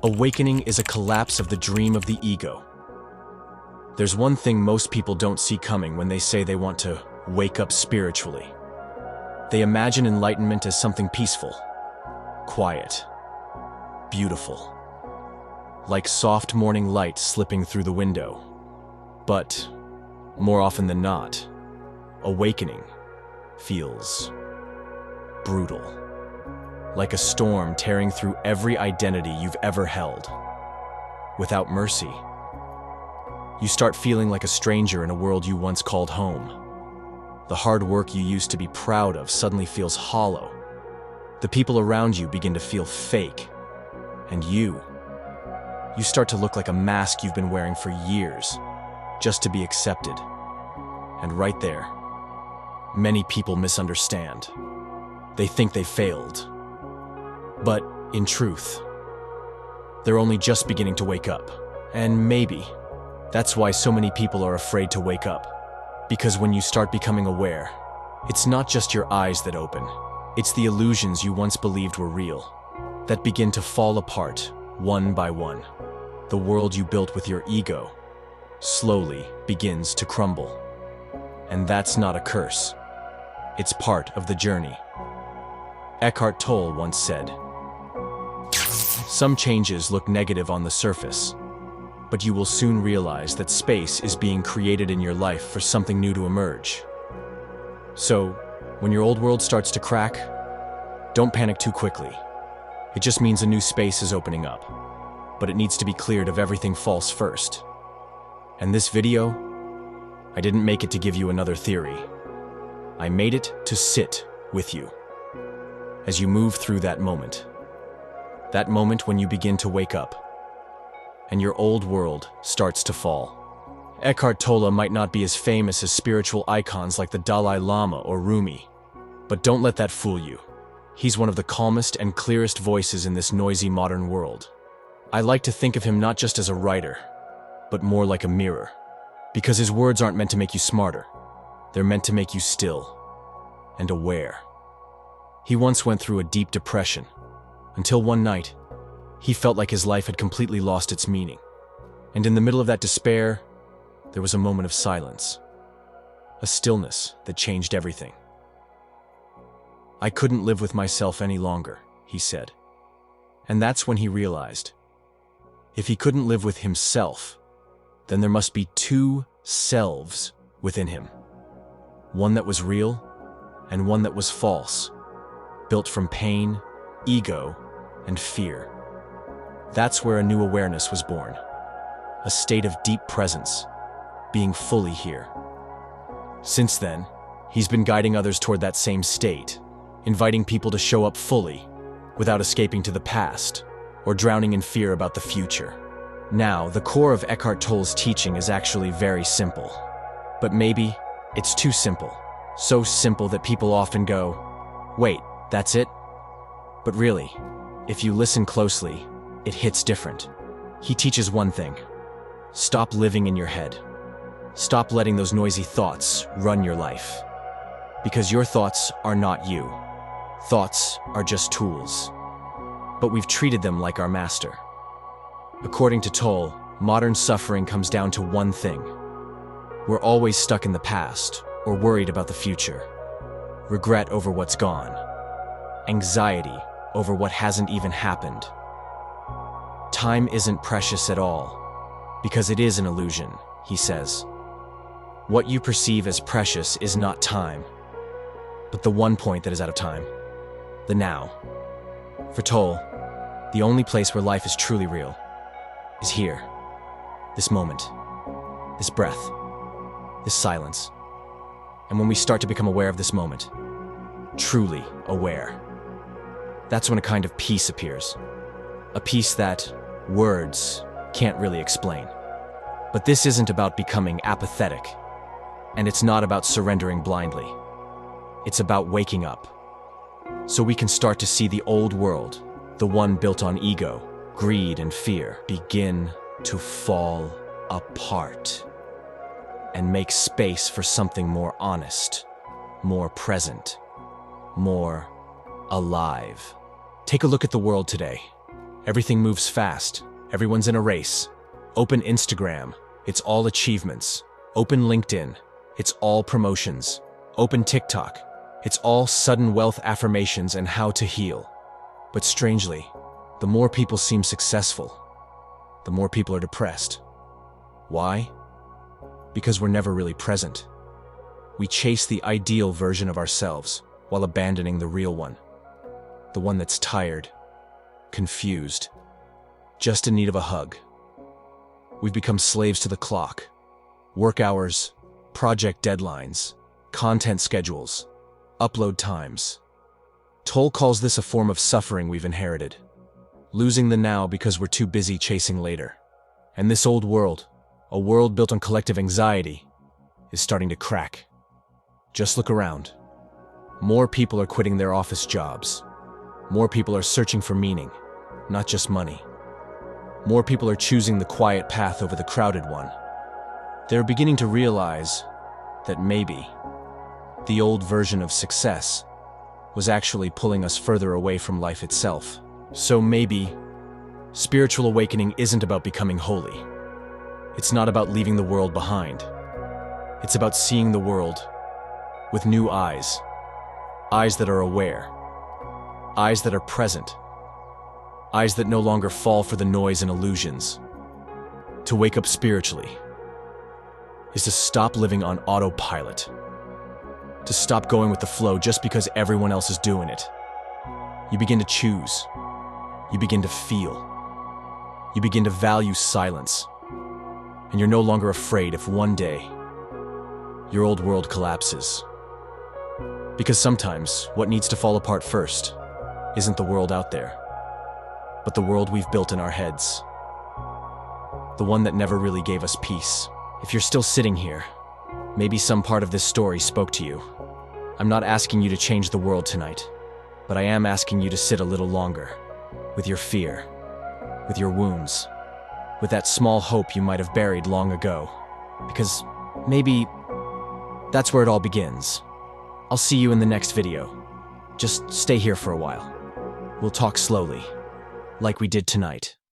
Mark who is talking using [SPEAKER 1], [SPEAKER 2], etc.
[SPEAKER 1] Awakening is a collapse of the dream of the ego. There's one thing most people don't see coming when they say they want to wake up spiritually. They imagine enlightenment as something peaceful, quiet, beautiful, like soft morning light slipping through the window. But, more often than not, awakening feels brutal, like a storm tearing through every identity you've ever held. Without mercy, you start feeling like a stranger in a world you once called home. The hard work you used to be proud of suddenly feels hollow. The people around you begin to feel fake. And you start to look like a mask you've been wearing for years, just to be accepted. And right there, many people misunderstand. They think they failed. But, in truth, they're only just beginning to wake up. And maybe that's why so many people are afraid to wake up. Because when you start becoming aware, it's not just your eyes that open. It's the illusions you once believed were real that begin to fall apart one by one. The world you built with your ego slowly begins to crumble. And that's not a curse. It's part of the journey. Eckhart Tolle once said, "Some changes look negative on the surface, but you will soon realize that space is being created in your life for something new to emerge." So, when your old world starts to crack, don't panic too quickly. It just means a new space is opening up, but it needs to be cleared of everything false first. And this video, I didn't make it to give you another theory. I made it to sit with you as you move through that moment when you begin to wake up and your old world starts to fall. Eckhart Tolle might not be as famous as spiritual icons like the Dalai Lama or Rumi, but don't let that fool you. He's one of the calmest and clearest voices in this noisy modern world. I like to think of him not just as a writer, but more like a mirror, because his words aren't meant to make you smarter. They're meant to make you still and aware. He once went through a deep depression, until one night, he felt like his life had completely lost its meaning. And in the middle of that despair, there was a moment of silence, a stillness that changed everything. "I couldn't live with myself any longer," he said. And that's when he realized, if he couldn't live with himself, then there must be two selves within him. One that was real and one that was false, built from pain, ego, and fear. That's where a new awareness was born, a state of deep presence, being fully here. Since then, he's been guiding others toward that same state, inviting people to show up fully, without escaping to the past, or drowning in fear about the future. Now, the core of Eckhart Tolle's teaching is actually very simple. But maybe it's too simple. So simple that people often go, "Wait, that's it?" But really, if you listen closely, it hits different. He teaches one thing: stop living in your head. Stop letting those noisy thoughts run your life. Because your thoughts are not you. Thoughts are just tools. But we've treated them like our master. According to Tolle, modern suffering comes down to one thing. We're always stuck in the past, or worried about the future. Regret over what's gone. Anxiety over what hasn't even happened. Time isn't precious at all, because it is an illusion, he says. What you perceive as precious is not time, but the one point that is out of time, the now. For Tolle, the only place where life is truly real is here, this moment, this breath, this silence. And when we start to become aware of this moment, truly aware, that's when a kind of peace appears. A peace that words can't really explain. But this isn't about becoming apathetic, and it's not about surrendering blindly. It's about waking up, so we can start to see the old world, the one built on ego, greed, and fear, begin to fall apart and make space for something more honest, more present, more alive. Take a look at the world today, Everything moves fast. Everyone's in a race. Open Instagram. It's all achievements. Open LinkedIn. It's all promotions. Open TikTok. It's all sudden wealth affirmations and how to heal. But strangely, the more people seem successful, the more people are depressed. Why? Because we're never really present. We chase the ideal version of ourselves while abandoning the real one. The one that's tired, confused, just in need of a hug. We've become slaves to the clock. Work hours, project deadlines, content schedules, upload times. Tolle calls this a form of suffering we've inherited. Losing the now because we're too busy chasing later. And this old world, a world built on collective anxiety, is starting to crack. Just look around. More people are quitting their office jobs. More people are searching for meaning, not just money. More people are choosing the quiet path over the crowded one. They're beginning to realize that maybe the old version of success was actually pulling us further away from life itself. So maybe spiritual awakening isn't about becoming holy. It's not about leaving the world behind. It's about seeing the world with new eyes. Eyes that are aware. Eyes that are present. Eyes that no longer fall for the noise and illusions. To wake up spiritually is to stop living on autopilot. To stop going with the flow just because everyone else is doing it. You begin to choose. You begin to feel. You begin to value silence. And you're no longer afraid if one day your old world collapses. Because sometimes what needs to fall apart first isn't the world out there, but the world we've built in our heads. The one that never really gave us peace. If you're still sitting here, maybe some part of this story spoke to you. I'm not asking you to change the world tonight, but I am asking you to sit a little longer with your fear, with your wounds, with that small hope you might have buried long ago. Because maybe that's where it all begins. I'll see you in the next video. Just stay here for a while. We'll talk slowly, like we did tonight.